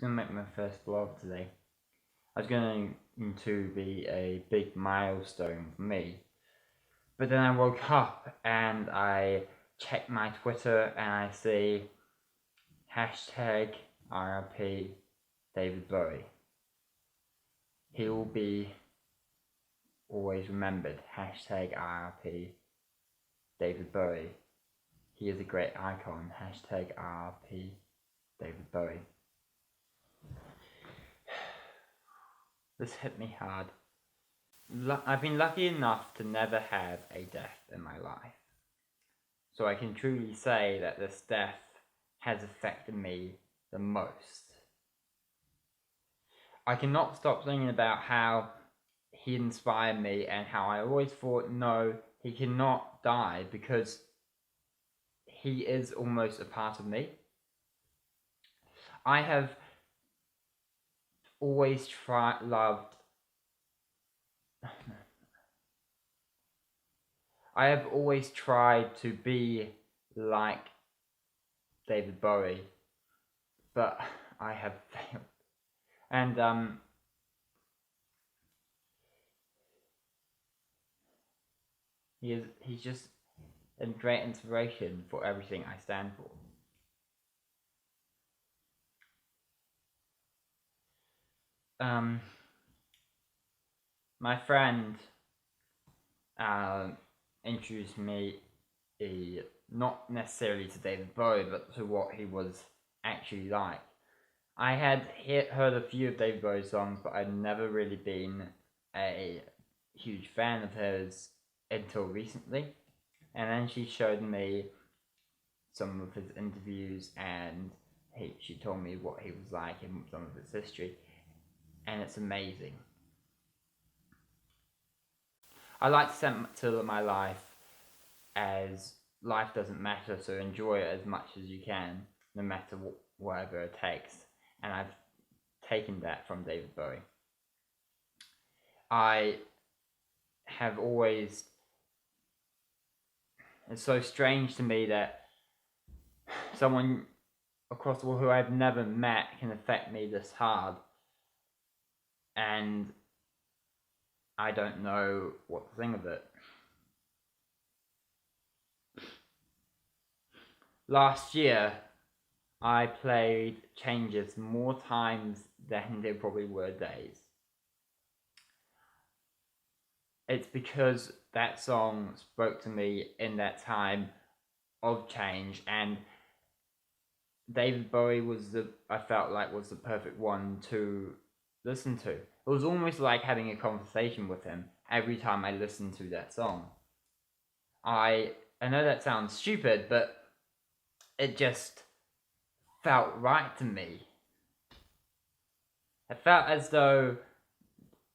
going to make my first vlog today. I was going to be a big milestone for me. But then I woke up and I checked my Twitter and I see hashtag RIP David Bowie. He will be always remembered. Hashtag RIP David Bowie. He is a great icon. Hashtag RIP David Bowie. This hit me hard. I've been lucky enough to never have a death in my life. So I can truly say that this death has affected me the most. I cannot stop thinking about how he inspired me and how I always thought, no, he cannot die because he is almost a part of me. I have always I have always tried to be like David Bowie, but I have failed. And he's just a great inspiration for everything I stand for. My friend introduced me not necessarily to David Bowie, but to what he was actually like. I had heard a few of David Bowie's songs, but I'd never really been a huge fan of his until recently. And then she showed me some of his interviews, and she told me what he was like and some of his history, and it's amazing. I like to sentiment my life as life doesn't matter, so enjoy it as much as you can, no matter whatever it takes. And I've taken that from David Bowie. I have always... It's so strange to me that someone across the world who I've never met can affect me this hard. And I don't know what to think of it. Last year, I played Changes more times than there probably were days. It's because that song spoke to me in that time of change, and David Bowie I felt like was the perfect one to listen to. It was almost like having a conversation with him every time I listened to that song. I know that sounds stupid, but it just felt right to me. It felt as though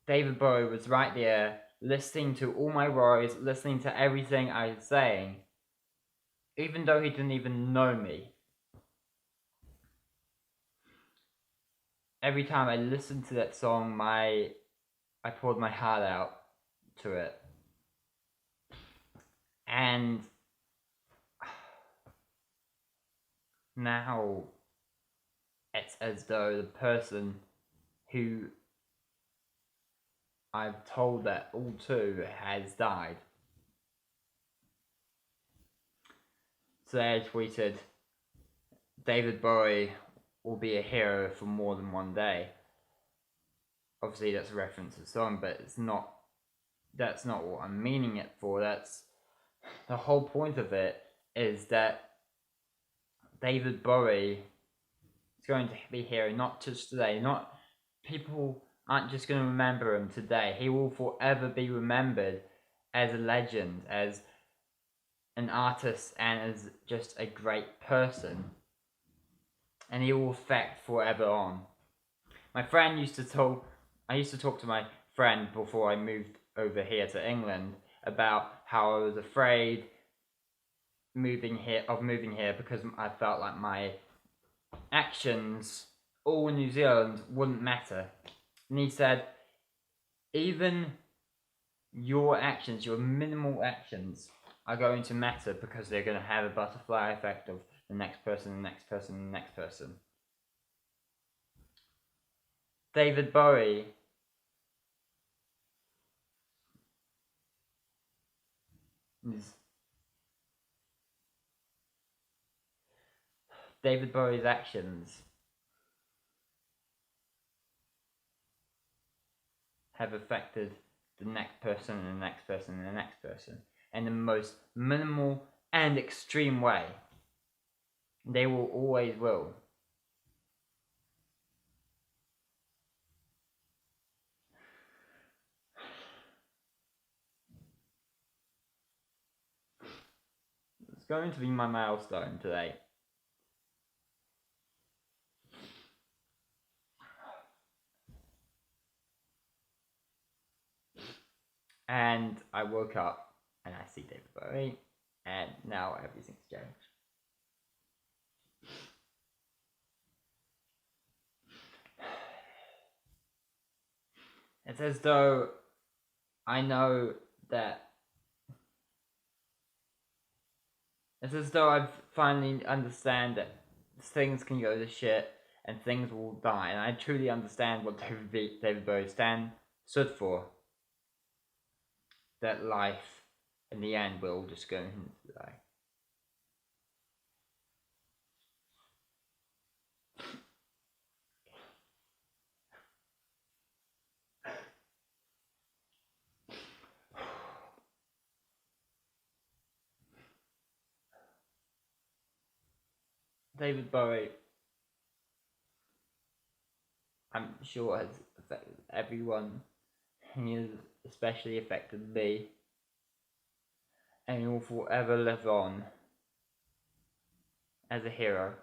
David Bowie was right there, listening to all my worries, listening to everything I was saying, even though he didn't even know me. Every time I listened to that song, I poured my heart out to it. And now it's as though the person who I've told that all to has died. So I tweeted, David Bowie will be a hero for more than one day. Obviously that's a reference to the song, but that's not what I'm meaning it for. That's the whole point of it, is that David Bowie is going to be a hero not just today. People aren't just going to remember him today. He will forever be remembered as a legend, as an artist, and as just a great person. And he will affect forever on. I used to talk to my friend before I moved over here to England about how I was afraid moving here because I felt like my actions all in New Zealand wouldn't matter. And he said, even your actions, your minimal actions, are going to matter because they're going to have a butterfly effect of the next person, the next person, the next person. David Bowie is David Bowie's actions have affected the next person and the next person and the next person in the most minimal and extreme way. They will always will. It's going to be my milestone today. And I woke up and I see David Bowie, and now everything's changed. It's as though I know that. It's as though I've finally understand that things can go to shit and things will die, and I truly understand what David Bowie stood for. That life, in the end, will just go into die. David Bowie, I'm sure, has affected everyone. He has especially affected me, and he will forever live on as a hero.